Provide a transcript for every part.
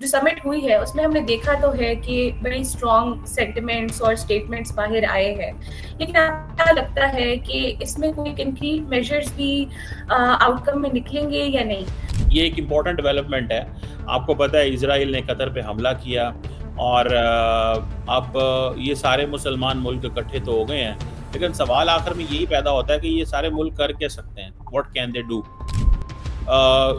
جو سمٹ ہوئی ہے اس میں ہم نے دیکھا تو ہے کہ بڑی اسٹرانگ سینٹیمنٹس اور اسٹیٹمنٹس باہر آئے ہیں، لیکن آپ کو کیا لگتا ہے کہ اس میں کوئی کنکریٹ میجرز بھی آؤٹ کم میں نکلیں گے یا نہیں؟ یہ ایک امپورٹنٹ ڈیولپمنٹ ہے. آپ کو پتہ ہے اسرائیل نے قطر پہ حملہ کیا اور اب یہ سارے مسلمان ملک اکٹھے تو ہو گئے ہیں، لیکن سوال آخر میں یہی پیدا ہوتا ہے کہ یہ سارے ملک کر کیا سکتے ہیں. What can they do?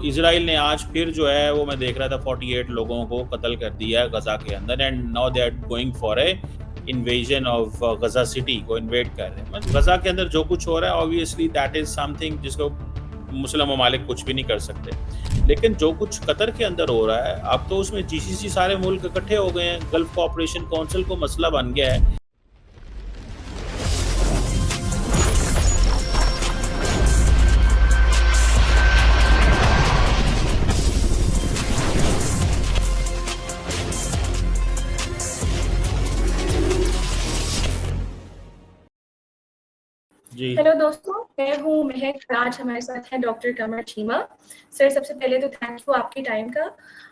اسرائیل نے آج پھر جو ہے وہ میں دیکھ رہا تھا 48 لوگوں کو قتل کر دیا ہے غزہ کے اندر، and now they are going for a invasion of Gaza City کو انویڈ کر رہے ہیں. غزہ کے اندر جو کچھ ہو رہا ہے obviously that is something جس کو مسلم ممالک کچھ بھی نہیں کر سکتے، لیکن جو کچھ قطر کے اندر ہو رہا ہے اب تو اس میں جی سی سی سارے ملک اکٹھے ہو گئے ہیں، گلف کوآپریشن کونسل کو مسئلہ بن گیا ہے. جی ہیلو دوستوں، میں ہوں مہک، آج ہمارے ساتھ ہیں ڈاکٹر قمر چیمہ. سر سب سے پہلے تو تھینک یو آپ کے ٹائم کا.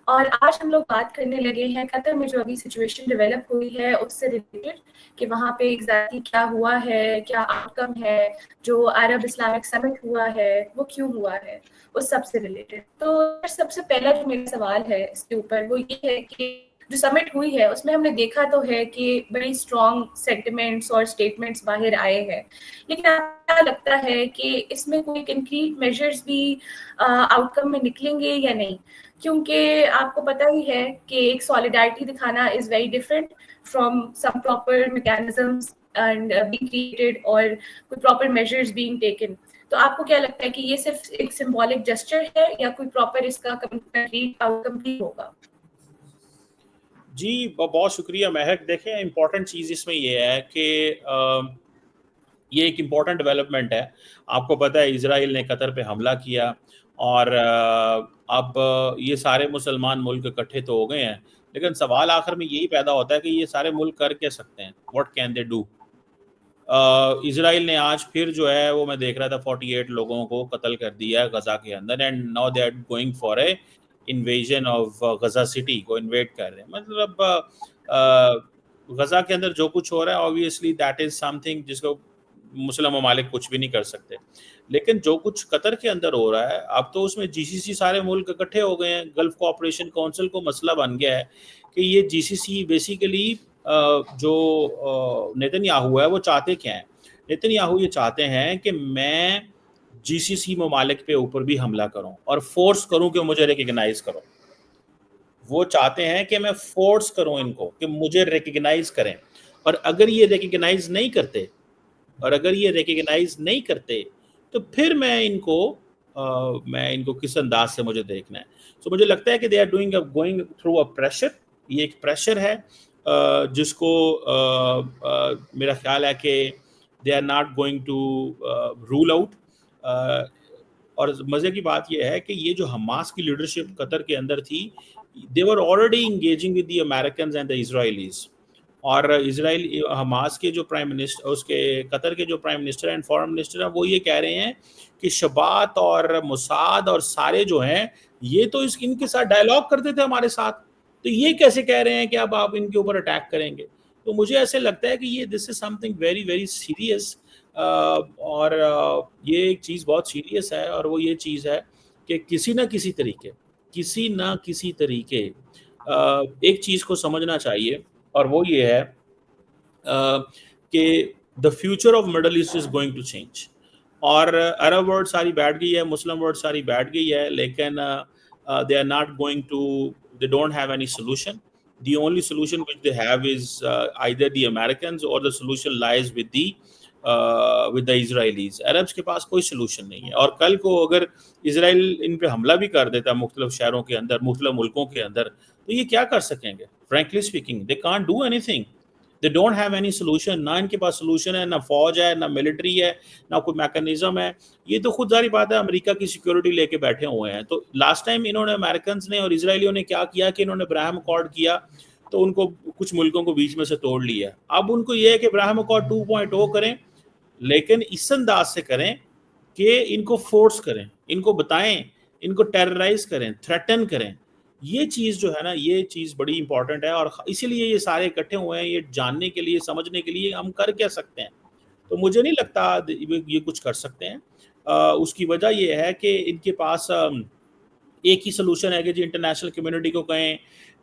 اور آج ہم لوگ بات کرنے لگے ہیں قطر میں جو ابھی سچویشن ڈیولپ ہوئی ہے اس سے ریلیٹڈ، کہ وہاں پہ ایگزیکٹلی کیا ہوا ہے، کیا آؤٹ کم ہے، جو عرب اسلامک سمٹ ہوا ہے وہ کیوں ہوا ہے، اس سب سے ریلیٹڈ. تو سب سے پہلا جو میرا سوال ہے اس کے اوپر وہ یہ ہے کہ جو سمٹ ہوئی ہے اس میں ہم نے دیکھا تو ہے کہ بڑی اسٹرانگ سینٹیمنٹس اور اسٹیٹمنٹس باہر آئے ہیں، لیکن آپ کو کیا لگتا ہے کہ اس میں کوئی کنکریٹ میجرز بھی آؤٹ کم میں نکلیں گے یا نہیں؟ کیونکہ آپ کو پتہ ہی ہے کہ ایک سالیڈارٹی دکھانا is very different from some proper mechanisms and being created اور کوئی پراپر میجرز بینگ ٹیکن. تو آپ کو کیا لگتا ہے کہ یہ صرف ایک سمبولک جسچر ہے یا کوئی پراپر اس کا کنکریٹ آؤٹ کم بھی ہوگا؟ جی بہت شکریہ مہک. دیکھیں امپورٹنٹ چیز اس میں یہ ہے کہ یہ ایک امپورٹنٹ ڈیولپمنٹ ہے. آپ کو پتہ ہے اسرائیل نے قطر پہ حملہ کیا اور اب یہ سارے مسلمان ملک اکٹھے تو ہو گئے ہیں، لیکن سوال آخر میں یہی پیدا ہوتا ہے کہ یہ سارے ملک کر کیا سکتے ہیں. What can they do? اسرائیل نے آج پھر جو ہے وہ میں دیکھ رہا تھا 48 لوگوں کو قتل کر دیا ہے غزہ کے اندر، and now they are going for a invasion of Gaza City کو انویڈ کر رہے ہیں. مطلب غزہ کے اندر جو کچھ ہو رہا ہے obviously that is something جس کو مسلم ممالک کچھ بھی نہیں کر سکتے، لیکن جو کچھ قطر کے اندر ہو رہا ہے اب تو اس میں جی سی سی سارے ملک اکٹھے ہو گئے ہیں، گلف کوآپریشن کونسل کو مسئلہ بن گیا ہے کہ یہ جی سی سی بیسیکلی جو نیتن یاہو ہے وہ چاہتے کیا ہیں. نیتن یاہو یہ چاہتے ہیں کہ میں جی سی سی ممالک پہ اوپر بھی حملہ کروں اور فورس کروں کہ مجھے ریکگنائز کرو. وہ چاہتے ہیں کہ میں فورس کروں ان کو کہ مجھے ریکگنائز کریں، اور اگر یہ ریکگنائز نہیں کرتے تو پھر میں ان کو کس انداز سے مجھے دیکھنا ہے. سو مجھے لگتا ہے کہ they are going through a pressure. یہ ایک پریشر ہے جس کو میرا خیال ہے کہ they are not going to roll out. اور مزے کی بات یہ ہے کہ یہ جو حماس کی لیڈرشپ قطر کے اندر تھی، they were already engaging with the Americans and the Israelis. اور اسرائیل حماس کے جو پرائم منسٹر، اس کے قطر کے جو prime minister and foreign minister ہیں، وہ یہ کہہ رہے ہیں کہ شبات اور موساد اور سارے جو ہیں یہ تو ان کے ساتھ ڈائلاگ کرتے تھے ہمارے ساتھ، تو یہ کیسے کہہ رہے ہیں کہ اب آپ ان کے اوپر اٹیک کریں گے. تو مجھے ایسے لگتا ہے کہ یہ this is something very very serious. اور یہ ایک چیز بہت سیریس ہے، اور وہ یہ چیز ہے کہ کسی نہ کسی طریقے ایک چیز کو سمجھنا چاہیے، اور وہ یہ ہے کہ the future of Middle East is going to change. اور عرب ورلڈ ساری بیٹھ گئی ہے، مسلم ورلڈ ساری بیٹھ گئی ہے، لیکن they are not going to, they don't have any solution. The only solution which they have is either the Americans, or the solution lies with the Israelis. Arabs کے پاس کوئی solution نہیں ہے. اور کل کو اگر اسرائیل ان پہ حملہ بھی کر دیتا مختلف شہروں کے اندر، مختلف ملکوں کے اندر، تو یہ کیا کر سکیں گے؟ Frankly speaking, they can't do anything. They don't have any solution. نہ ان کے پاس solution ہے، نہ فوج ہے، نہ ملٹری ہے، نہ کوئی میکانزم ہے. یہ تو خود ظاہری بات ہے امریکہ کی سیکیورٹی لے کے بیٹھے ہوئے ہیں. تو لاسٹ ٹائم انہوں نے امریکنز نے اور اسرائیلیوں نے کیا کیا کہ انہوں نے ابراہیم اکارڈ کیا، تو ان کو کچھ ملکوں کو بیچ میں سے توڑ لیا. اب ان کو یہ ہے کہ ابراہیم اکارڈ 2.0 کریں، لیکن اس انداز سے کریں کہ ان کو فورس کریں، ان کو بتائیں، ان کو ٹیررائز کریں، تھریٹن کریں یہ چیز جو ہے نا یہ چیز بڑی امپورٹنٹ ہے, اور اسی لیے یہ سارے اکٹھے ہوئے ہیں یہ جاننے کے لیے, سمجھنے کے لیے ہم کر کیا سکتے ہیں. تو مجھے نہیں لگتا یہ کچھ کر سکتے ہیں. اس کی وجہ یہ ہے کہ ان کے پاس ایک ہی سلوشن ہے کہ جی انٹرنیشنل کمیونٹی کو کہیں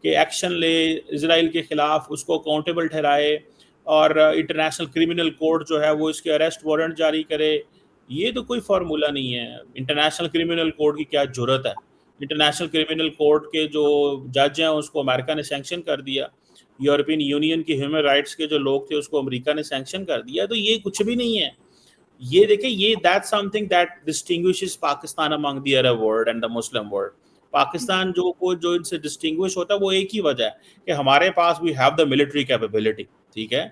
کہ ایکشن لے اسرائیل کے خلاف, اس کو اکاؤنٹیبل ٹھہرائے, اور انٹرنیشنل کرمنل کورٹ جو ہے وہ اس کے اریسٹ وارنٹ جاری کرے. یہ تو کوئی فارمولہ نہیں ہے. انٹرنیشنل کرمنل کورٹ کی کیا جرت ہے؟ انٹرنیشنل کرمنل کورٹ کے جو جج ہیں اس کو امریکہ نے سینکشن کر دیا, یورپین یونین کی ہیومن رائٹس کے جو لوگ تھے اس کو امریکہ نے سینکشن کر دیا. تو یہ کچھ بھی نہیں ہے. یہ دیکھیں, یہ that some thing that distinguishes Pakistan among the Arab world and the Muslim world. Pakistan جو ان سے ڈسٹنگوش ہوتا ہے وہ ایک ہی وجہ ہے کہ ہمارے پاس we have the military capability, ٹھیک ہے,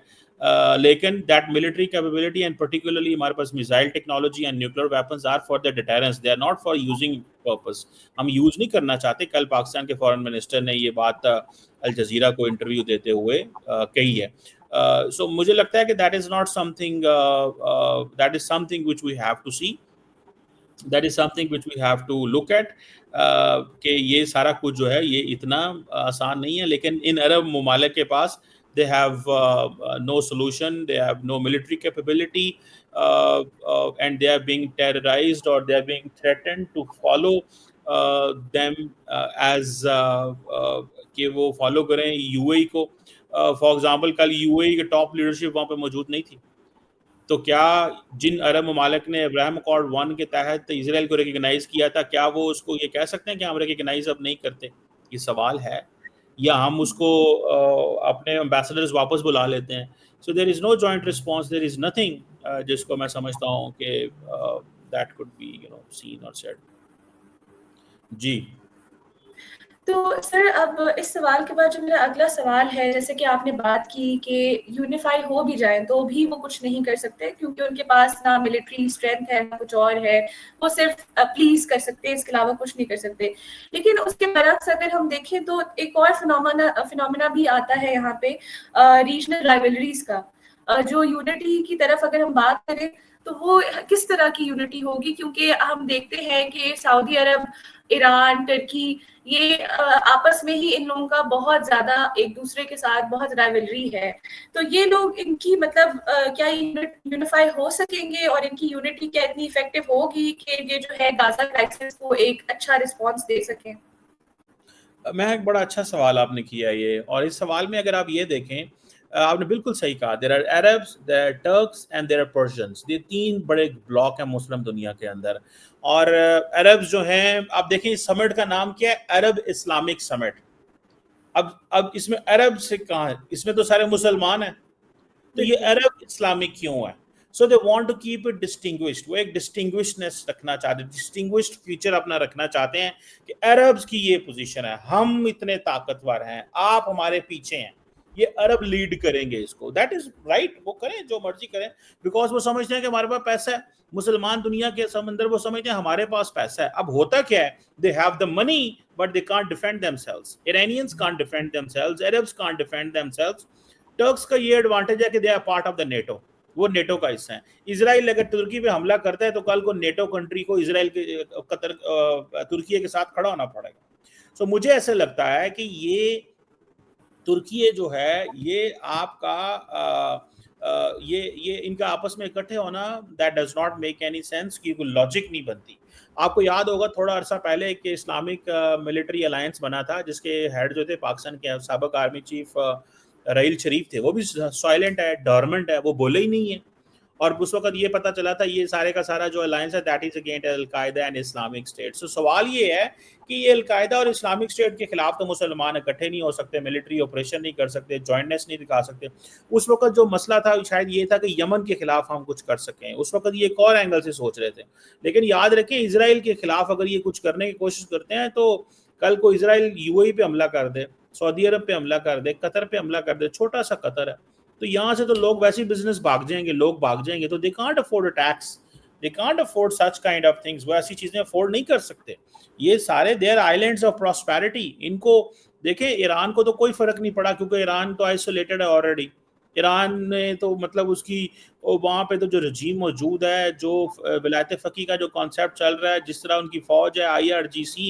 لیکن that military capability and particularly ہمارے پاس missile technology and nuclear weapons are for the deterrence, they are not for using purpose. ہم یوز نہیں کرنا چاہتے. کل پاکستان کے فارن منسٹر نے یہ بات الجزیرہ کو انٹرویو دیتے ہوئے کہی ہے. So مجھے لگتا ہے کہ that is not something that is something which we have to see, that is something which we have to look at, کہ یہ سارا کچھ جو ہے یہ اتنا آسان نہیں ہے. لیکن ان عرب ممالک کے پاس they have no solution, they have no military capability, and they are being terrorized or they are being threatened to follow them as کہ وہ فالو کریں یو اے ای کو. فار ایگزامپل کل یو اے ای کے ٹاپ لیڈرشپ وہاں پہ موجود نہیں تھی, تو کیا جن عرب ممالک نے ابراہیم اکارڈ 1 کے تحت اسرائیل کو ریکگنائز کیا تھا, کیا وہ اس کو یہ کہہ سکتے ہیں کہ ہم ریکگنائز اب نہیں کرتے؟ یہ سوال ہے. یا ہم اس کو اپنے امبیسڈرز واپس بلا لیتے ہیں. So there is no joint response, there is nothing جس کو میں سمجھتا ہوں کہ دیٹ کوڈ بی سین اور سیڈ. جی تو سر اب اس سوال کے بعد جو میرا اگلا سوال ہے, جیسے کہ آپ نے بات کی کہ یونیفائی ہو بھی جائیں تو بھی وہ کچھ نہیں کر سکتے کیونکہ ان کے پاس نہ ملٹری اسٹرینتھ ہے نہ کچھ اور ہے, وہ صرف پلیز کر سکتے ہیں, اس کے علاوہ کچھ نہیں کر سکتے. لیکن اس کے برعکس اگر ہم دیکھیں تو ایک اور فنومینا بھی آتا ہے یہاں پہ ریجنل رائیولریز کا. جو یونٹی کی طرف اگر ہم بات کریں تو وہ کس طرح کی یونٹی ہوگی, کیونکہ ہم دیکھتے ہیں کہ سعودی عرب, ایران, ترکی, یہ آپس میں ہی ان لوگوں کا بہت زیادہ ایک دوسرے کے ساتھ بہت رائیولری ہے. تو یہ لوگ ان کی مطلب کیا یونیفائی ہو سکیں گے اور ان کی یونٹی کیا اتنی افیکٹو ہوگی کہ یہ جو ہے غازہ کرائسس کو ایک اچھا رسپانس دے سکیں؟ میں ایک بڑا اچھا سوال آپ نے کیا یہ, اور اس سوال میں اگر آپ یہ دیکھیں, آپ نے بالکل صحیح کہا. There are Arabs, there are Turks and there are Persians. یہ 3 بڑے بلاک ہیں مسلم دنیا کے اندر. اور عربs جو ہیں, آپ دیکھیں اس سمٹ کا نام کیا ہے, عرب اسلامک سمٹ. اب اس میں عرب سے کہاں ہے, اس میں تو سارے مسلمان ہیں, تو یہ عرب اسلامک کیوں ہے؟ So they want to keep it distinguished. وہ ایک ڈسٹنگوشنس رکھنا چاہتے ہیں, ڈسٹنگوشڈ فیچر اپنا رکھنا چاہتے ہیں کہ عربs کی یہ پوزیشن ہے, ہم اتنے طاقتور ہیں, آپ ہمارے پیچھے ہیں, یہ عرب لیڈ کریں گے اس کو. دیٹ از رائٹ, وہ کریں جو مرضی کریں, بیکاز وہ سمجھتے ہیں کہ ہمارے پاس پیسہ ہے. مسلمان دنیا کے سمندر وہ سمجھتے ہیں ہمارے پاس پیسہ ہے. اب ہوتا کیا ہے, they have the money but they can't defend themselves. Iranians can't defend themselves, Arabs can't defend themselves. Turks کا یہ ایڈوانٹیج ہے کہ they are part of the NATO, وہ نیٹو کا حصہ ہیں. اسرائیل اگر ترکی پہ حملہ کرتا ہے تو کل کو نیٹو کنٹری کو اسرائیل کے قطر ترکی کے ساتھ کھڑا ہونا پڑے گا. سو مجھے ایسا لگتا ہے کہ یہ ترکی جو ہے یہ آپ کا یہ ان کا آپس میں اکٹھے ہونا that does not make any sense, کی کوئی لاجک نہیں بنتی. آپ کو یاد ہوگا تھوڑا عرصہ پہلے کہ اسلامک ملٹری الائنس بنا تھا جس کے ہیڈ جو تھے پاکستان کے سابق آرمی چیف رحیل شریف تھے, وہ بھی سائلنٹ ہے, ڈورمنٹ ہے, وہ بولے ہی نہیں ہے. اور اس وقت یہ پتا چلا تھا یہ سارے کا سارا جو الائنس ہے دیٹ از اگینسٹ القاعدہ اینڈ اسلامک اسٹیٹ. سو سوال یہ ہے کہ یہ القاعدہ اور اسلامک اسٹیٹ کے خلاف تو مسلمان اکٹھے نہیں ہو سکتے, ملٹری آپریشن نہیں کر سکتے, جوائنٹنس نہیں دکھا سکتے. اس وقت جو مسئلہ تھا شاید یہ تھا کہ یمن کے خلاف ہم کچھ کر سکیں, اس وقت یہ ایک اور اینگل سے سوچ رہے تھے. لیکن یاد رکھیں اسرائیل کے خلاف اگر یہ کچھ کرنے کی کوشش کرتے ہیں تو کل کو اسرائیل یو اے ای پہ حملہ کر دے, سعودی عرب پہ حملہ کر دے, قطر پہ حملہ کر دے, چھوٹا سا قطر ہے, تو یہاں سے تو لوگ ویسے ہی بزنس بھاگ جائیں گے, لوگ بھاگ جائیں گے. تو they can't afford a tax, they can't afford such kind of things. وہ ایسی چیزیں افورڈ نہیں کر سکتے. یہ سارے they are islands of prosperity. ان کو دیکھیں, ایران کو تو کوئی فرق نہیں پڑا کیونکہ ایران تو آئسولیٹڈ ہے آلریڈی. ایران نے تو مطلب اس کی وہاں پہ تو جو رجیم موجود ہے, جو ولایت فقیہ کا جو کانسیپٹ چل رہا ہے, جس طرح ان کی فوج ہے, IRGC,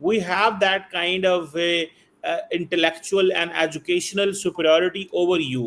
we have that kind of intellectual and educational superiority over you,